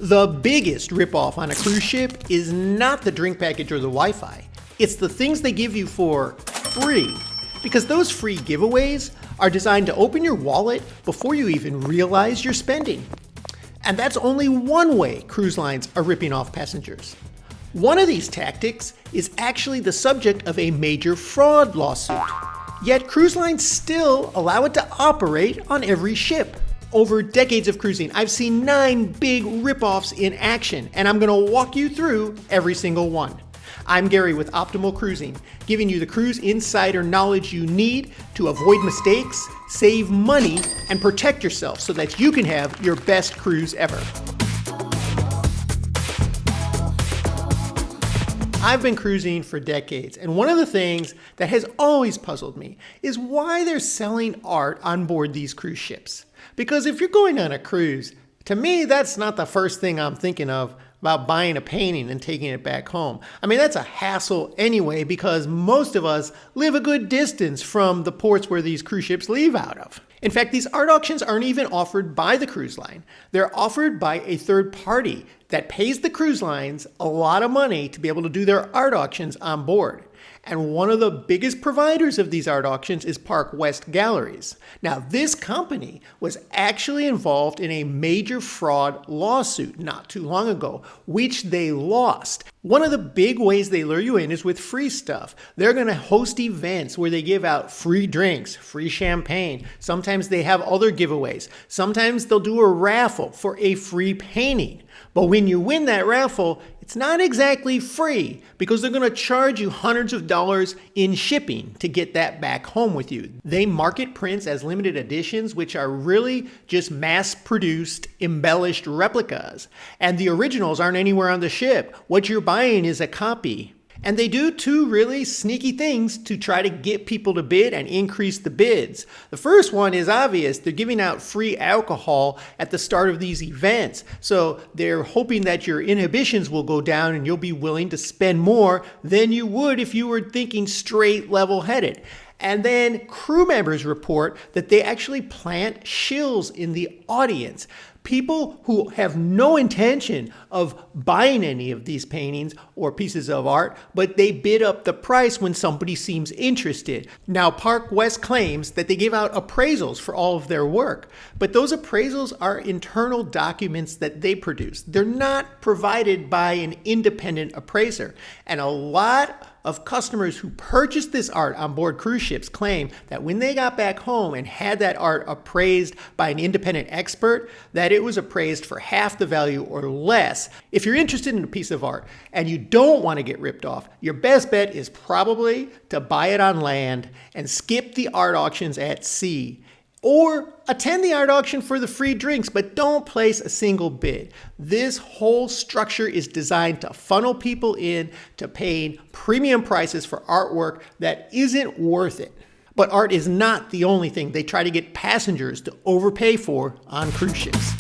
The biggest ripoff on a cruise ship is not the drink package or the Wi-Fi. It's the things they give you for free. Because those free giveaways are designed to open your wallet before you even realize you're spending. And that's only one way cruise lines are ripping off passengers. One of these tactics is actually the subject of a major fraud lawsuit. Yet cruise lines still allow it to operate on every ship. Over decades of cruising, I've seen 9 big ripoffs in action, and I'm going to walk you through every single one. I'm Gary with Optimal Cruising, giving you the cruise insider knowledge you need to avoid mistakes, save money, and protect yourself so that you can have your best cruise ever. I've been cruising for decades, and one of the things that has always puzzled me is why they're selling art on board these cruise ships. Because if you're going on a cruise, to me, that's not the first thing I'm thinking of about buying a painting and taking it back home. I mean, that's a hassle anyway, because most of us live a good distance from the ports where these cruise ships leave out of. In fact, these art auctions aren't even offered by the cruise line. They're offered by a third party that pays the cruise lines a lot of money to be able to do their art auctions on board. And one of the biggest providers of these art auctions is Park West Galleries. Now, this company was actually involved in a major fraud lawsuit not too long ago, which they lost. One of the big ways they lure you in is with free stuff. They're going to host events where they give out free drinks, free champagne. Sometimes they have other giveaways. Sometimes they'll do a raffle for a free painting. But when you win that raffle, it's not exactly free because they're going to charge you hundreds of dollars in shipping to get that back home with you. They market prints as limited editions, which are really just mass-produced, embellished replicas. And the originals aren't anywhere on the ship. What you're buying is a copy. And they do 2 really sneaky things to try to get people to bid and increase the bids. The first one is obvious. They're giving out free alcohol at the start of these events. So they're hoping that your inhibitions will go down and you'll be willing to spend more than you would if you were thinking straight level-headed. And then crew members report that they actually plant shills in the audience. People who have no intention of buying any of these paintings or pieces of art, but they bid up the price when somebody seems interested. Now, Park West claims that they give out appraisals for all of their work, but those appraisals are internal documents that they produce. They're not provided by an independent appraiser. And a lot of customers who purchased this art on board cruise ships claim that when they got back home and had that art appraised by an independent expert, that it was appraised for half the value or less. If you're interested in a piece of art and you don't want to get ripped off, your best bet is probably to buy it on land and skip the art auctions at sea. Or attend the art auction for the free drinks, but don't place a single bid. This whole structure is designed to funnel people in to paying premium prices for artwork that isn't worth it. But art is not the only thing they try to get passengers to overpay for on cruise ships.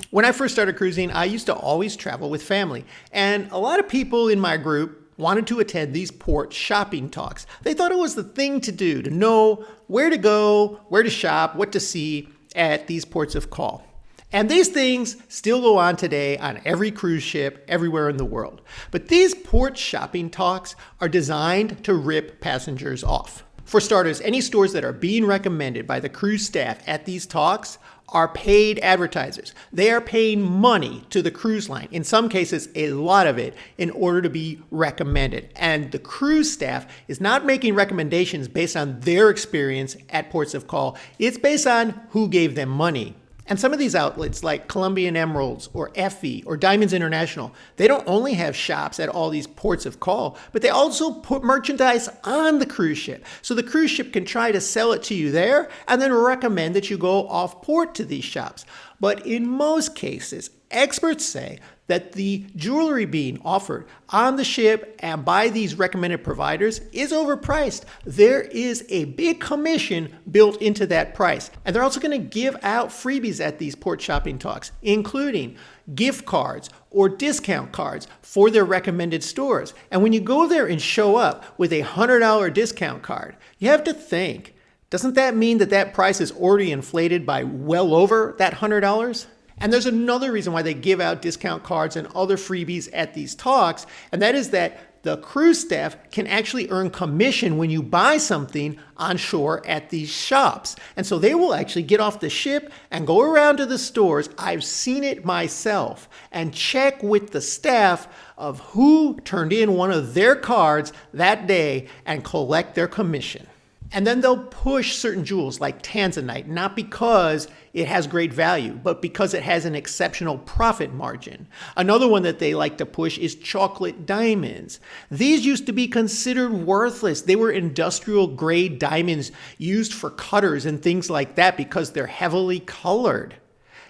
When I first started cruising, I used to always travel with family, and a lot of people in my group wanted to attend these port shopping talks. They thought it was the thing to do, to know where to go, where to shop, what to see at these ports of call. And these things still go on today on every cruise ship everywhere in the world. But these port shopping talks are designed to rip passengers off. For starters, any stores that are being recommended by the cruise staff at these talks are paid advertisers. They are paying money to the cruise line, in some cases a lot of it, in order to be recommended. And the cruise staff is not making recommendations based on their experience at ports of call. It's based on who gave them money. And some of these outlets like Colombian Emeralds or Effie or Diamonds International, they don't only have shops at all these ports of call, but they also put merchandise on the cruise ship. So the cruise ship can try to sell it to you there and then recommend that you go off port to these shops. But in most cases, experts say that the jewelry being offered on the ship and by these recommended providers is overpriced. There is a big commission built into that price. And they're also going to give out freebies at these port shopping talks, including gift cards or discount cards for their recommended stores. And when you go there and show up with a $100 discount card, you have to think, Doesn't that mean that that price is already inflated by well over that $100? And there's another reason why they give out discount cards and other freebies at these talks, and that is that the cruise staff can actually earn commission when you buy something on shore at these shops. And so they will actually get off the ship and go around to the stores, I've seen it myself, and check with the staff of who turned in one of their cards that day and collect their commission. And then they'll push certain jewels like tanzanite, not because it has great value, but because it has an exceptional profit margin. Another one that they like to push is chocolate diamonds. These used to be considered worthless. They were industrial grade diamonds used for cutters and things like that because they're heavily colored.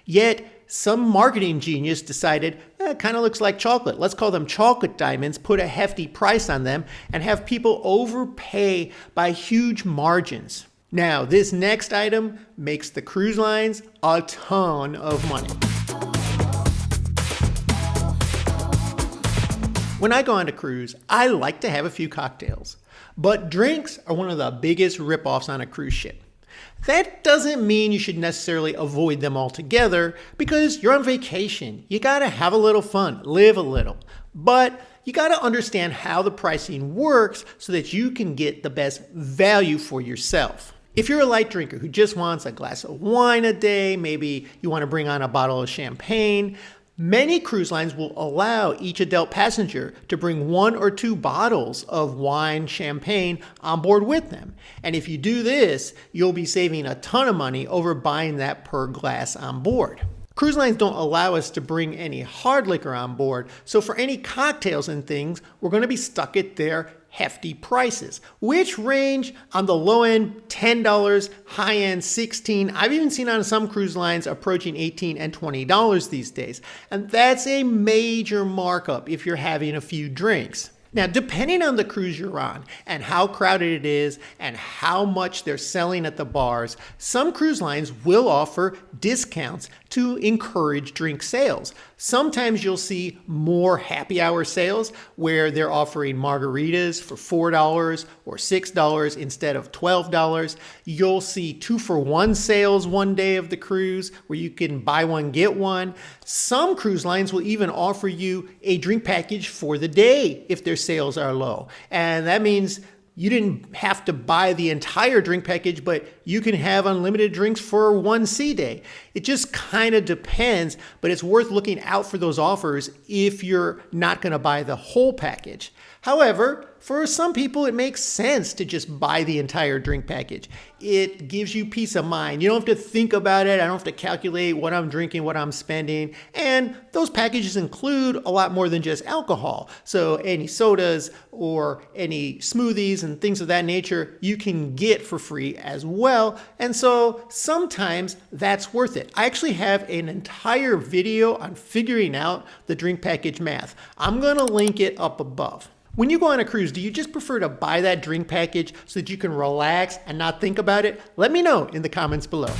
Yet, some marketing genius decided, it kind of looks like chocolate. Let's call them chocolate diamonds, put a hefty price on them, and have people overpay by huge margins. Now, this next item makes the cruise lines a ton of money. When I go on a cruise, I like to have a few cocktails, but drinks are one of the biggest ripoffs on a cruise ship. That doesn't mean you should necessarily avoid them altogether because you're on vacation. You gotta have a little fun, live a little. But you gotta understand how the pricing works so that you can get the best value for yourself. If you're a light drinker who just wants a glass of wine a day, maybe you wanna bring on a bottle of champagne, many cruise lines will allow each adult passenger to bring 1 or 2 bottles of wine, champagne on board with them. And if you do this, you'll be saving a ton of money over buying that per glass on board. Cruise lines don't allow us to bring any hard liquor on board, so for any cocktails and things, we're going to be stuck at their hefty prices, which range on the low end $10, high end $16. I've even seen on some cruise lines approaching $18 and $20 these days. And that's a major markup if you're having a few drinks. Now, depending on the cruise you're on and how crowded it is and how much they're selling at the bars, some cruise lines will offer discounts to encourage drink sales. Sometimes you'll see more happy hour sales where they're offering margaritas for $4 or $6 instead of $12. You'll see 2-for-1 sales one day of the cruise where you can buy one, get one. Some cruise lines will even offer you a drink package for the day if their sales are low. And that means you didn't have to buy the entire drink package, but you can have unlimited drinks for one sea day. It just kind of depends, but it's worth looking out for those offers if you're not going to buy the whole package. However, for some people, it makes sense to just buy the entire drink package. It gives you peace of mind. You don't have to think about it. I don't have to calculate what I'm drinking, what I'm spending. And those packages include a lot more than just alcohol. So any sodas or any smoothies and things of that nature, you can get for free as well. And so sometimes that's worth it. I actually have an entire video on figuring out the drink package math. I'm going to link it up above. When you go on a cruise, do you just prefer to buy that drink package so that you can relax and not think about it? Let me know in the comments below.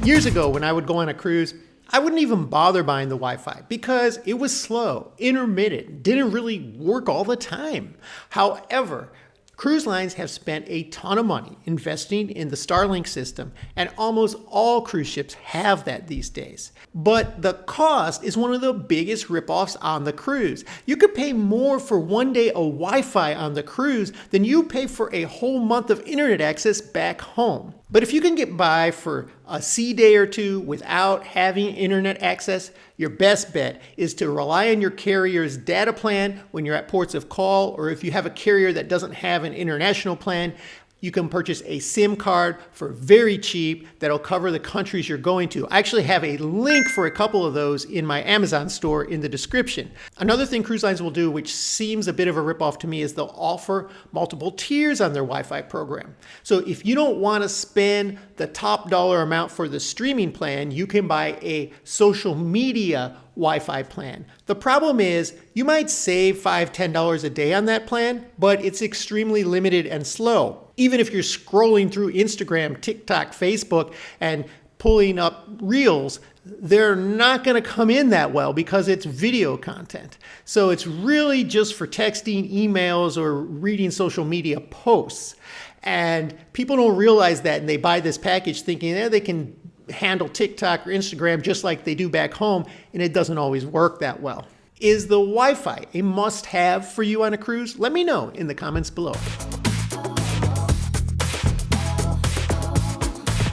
Years ago, when I would go on a cruise, I wouldn't even bother buying the Wi-Fi because it was slow, intermittent, didn't really work all the time. However, cruise lines have spent a ton of money investing in the Starlink system, and almost all cruise ships have that these days. But the cost is one of the biggest ripoffs on the cruise. You could pay more for one day of Wi-Fi on the cruise than you pay for a whole month of internet access back home. But if you can get by for a sea day or two without having internet access, your best bet is to rely on your carrier's data plan when you're at ports of call, or if you have a carrier that doesn't have an international plan, you can purchase a SIM card for very cheap that'll cover the countries you're going to. I actually have a link for a couple of those in my Amazon store in the description. Another thing cruise lines will do, which seems a bit of a ripoff to me, is they'll offer multiple tiers on their Wi-Fi program. So if you don't want to spend the top dollar amount for the streaming plan, you can buy a social media Wi-Fi plan. The problem is you might save $5, $10 a day on that plan, but it's extremely limited and slow. Even if you're scrolling through Instagram, TikTok, Facebook, and pulling up reels, they're not going to come in that well because it's video content. So it's really just for texting, emails, or reading social media posts. And people don't realize that, and they buy this package thinking they can handle TikTok or Instagram just like they do back home, and it doesn't always work that well. Is the Wi-Fi a must-have for you on a cruise? Let me know in the comments below.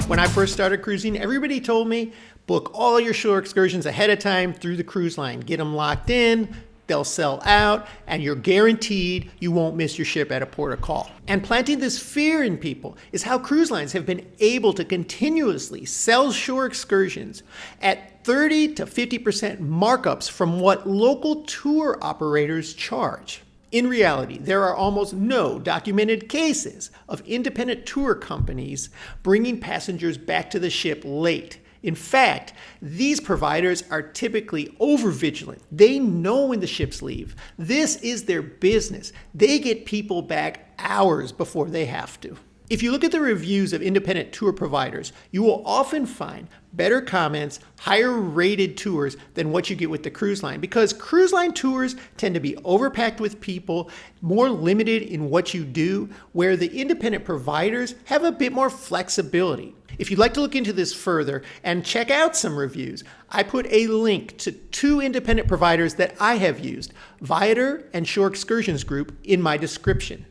When I first started cruising, everybody told me, book all your shore excursions ahead of time through the cruise line. Get them locked in, they'll sell out, and you're guaranteed you won't miss your ship at a port of call. And planting this fear in people is how cruise lines have been able to continuously sell shore excursions at 30 to 50% markups from what local tour operators charge. In reality, there are almost no documented cases of independent tour companies bringing passengers back to the ship late. In fact, these providers are typically overvigilant. They know when the ships leave. This is their business. They get people back hours before they have to. If you look at the reviews of independent tour providers, you will often find better comments, higher rated tours than what you get with the cruise line, because cruise line tours tend to be overpacked with people, more limited in what you do, where the independent providers have a bit more flexibility. If you'd like to look into this further and check out some reviews, I put a link to 2 independent providers that I have used, Viator and Shore Excursions Group, in my description.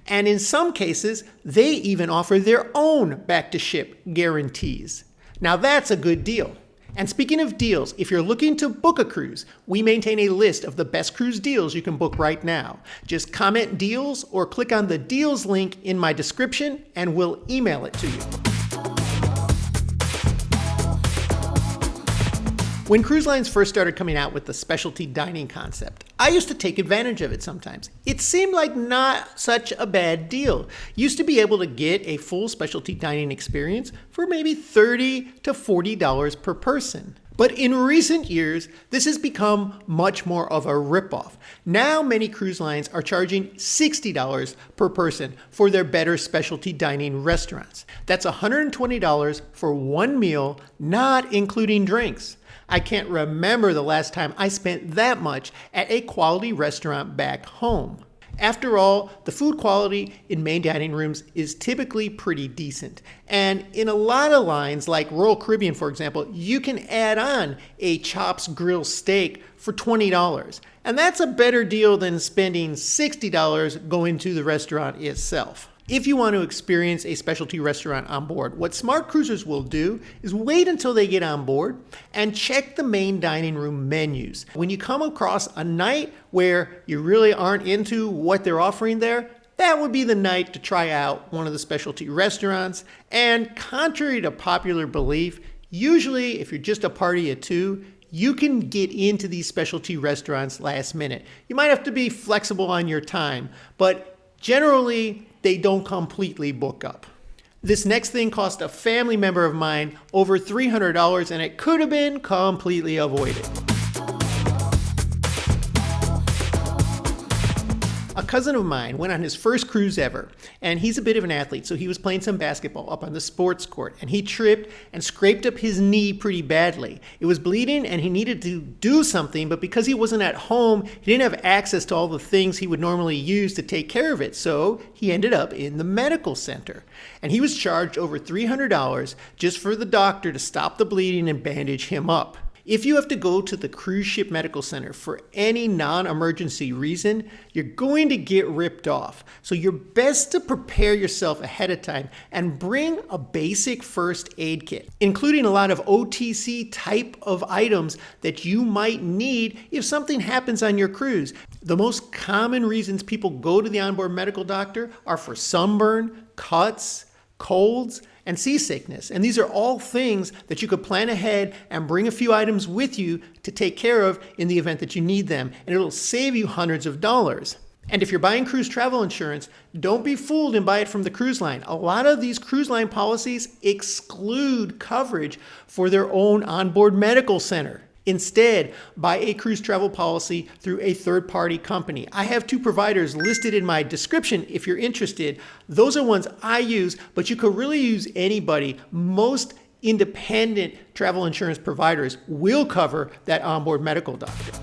And in some cases, they even offer their own back-to-ship guarantees. Now that's a good deal. And speaking of deals, if you're looking to book a cruise, we maintain a list of the best cruise deals you can book right now. Just comment deals or click on the deals link in my description and we'll email it to you. When cruise lines first started coming out with the specialty dining concept, I used to take advantage of it sometimes. It seemed like not such a bad deal. Used to be able to get a full specialty dining experience for maybe $30 to $40 per person. But in recent years, this has become much more of a ripoff. Now many cruise lines are charging $60 per person for their better specialty dining restaurants. That's $120 for one meal, not including drinks. I can't remember the last time I spent that much at a quality restaurant back home. After all, the food quality in main dining rooms is typically pretty decent. And in a lot of lines, like Royal Caribbean, for example, you can add on a Chops Grill steak for $20. And that's a better deal than spending $60 going to the restaurant itself. If you want to experience a specialty restaurant on board, what smart cruisers will do is wait until they get on board and check the main dining room menus. When you come across a night where you really aren't into what they're offering there, that would be the night to try out one of the specialty restaurants. And contrary to popular belief, usually if you're just a party of 2, you can get into these specialty restaurants last minute. You might have to be flexible on your time, but generally, they don't completely book up. This next thing cost a family member of mine over $300, and it could have been completely avoided. A cousin of mine went on his first cruise ever, and he's a bit of an athlete, so he was playing some basketball up on the sports court, and he tripped and scraped up his knee pretty badly. It was bleeding, and he needed to do something, but because he wasn't at home, he didn't have access to all the things he would normally use to take care of it, so he ended up in the medical center. And he was charged over $300 just for the doctor to stop the bleeding and bandage him up. If you have to go to the cruise ship medical center for any non-emergency reason, you're going to get ripped off. So you're best to prepare yourself ahead of time and bring a basic first aid kit, including a lot of OTC type of items that you might need if something happens on your cruise. The most common reasons people go to the onboard medical doctor are for sunburn, cuts, colds, and seasickness. And these are all things that you could plan ahead and bring a few items with you to take care of in the event that you need them. And it'll save you hundreds of dollars. And if you're buying cruise travel insurance, don't be fooled and buy it from the cruise line. A lot of these cruise line policies exclude coverage for their own onboard medical center. Instead, buy a cruise travel policy through a third-party company. I have 2 providers listed in my description if you're interested. Those are ones I use, but you could really use anybody. Most independent travel insurance providers will cover that onboard medical doctor.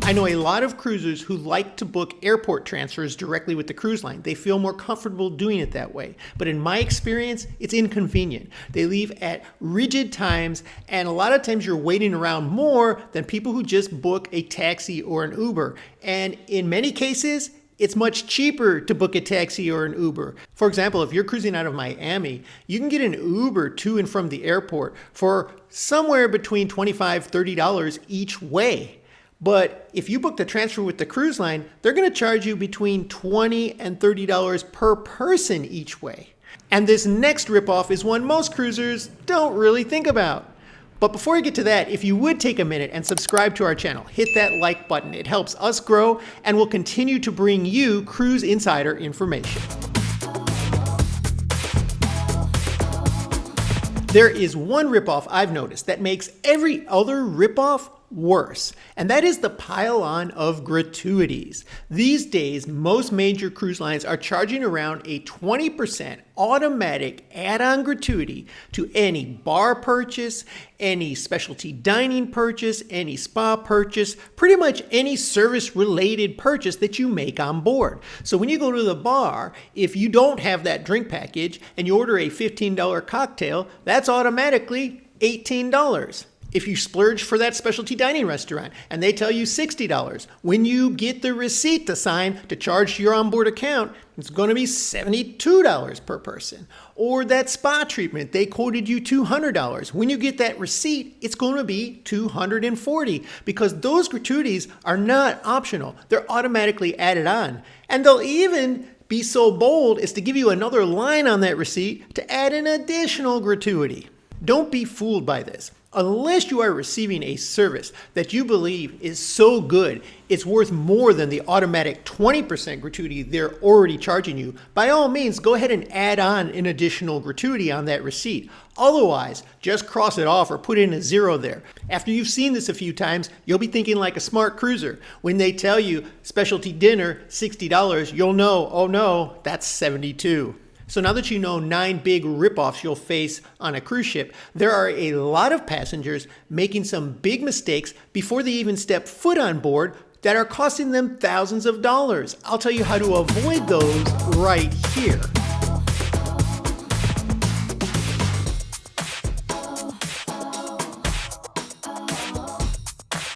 I know a lot of cruisers who like to book airport transfers directly with the cruise line. They feel more comfortable doing it that way. But in my experience, it's inconvenient. They leave at rigid times, and a lot of times you're waiting around more than people who just book a taxi or an Uber. And in many cases, it's much cheaper to book a taxi or an Uber. For example, if you're cruising out of Miami, you can get an Uber to and from the airport for somewhere between $25, $30 each way. But if you book the transfer with the cruise line, they're going to charge you between $20 and $30 per person each way. And this next ripoff is one most cruisers don't really think about. But before we get to that, if you would take a minute and subscribe to our channel, hit that like button. It helps us grow and will continue to bring you cruise insider information. There is one ripoff I've noticed that makes every other ripoff worse, and that is the pile-on of gratuities. These days, most major cruise lines are charging around a 20% automatic add-on gratuity to any bar purchase, any specialty dining purchase, any spa purchase, pretty much any service-related purchase that you make on board. So when you go to the bar, if you don't have that drink package and you order a $15 cocktail, that's automatically $18. If you splurge for that specialty dining restaurant and they tell you $60, when you get the receipt to sign to charge to your onboard account, it's going to be $72 per person. Or that spa treatment, they quoted you $200. When you get that receipt, it's going to be $240 because those gratuities are not optional. They're automatically added on. And they'll even be so bold as to give you another line on that receipt to add an additional gratuity. Don't be fooled by this. Unless you are receiving a service that you believe is so good, it's worth more than the automatic 20% gratuity they're already charging you, by all means, go ahead and add on an additional gratuity on that receipt. Otherwise, just cross it off or put in a zero there. After you've seen this a few times, you'll be thinking like a smart cruiser. When they tell you specialty dinner, $60, you'll know, oh no, that's $72. So now that you know 9 big ripoffs you'll face on a cruise ship, there are a lot of passengers making some big mistakes before they even step foot on board that are costing them thousands of dollars. I'll tell you how to avoid those right here.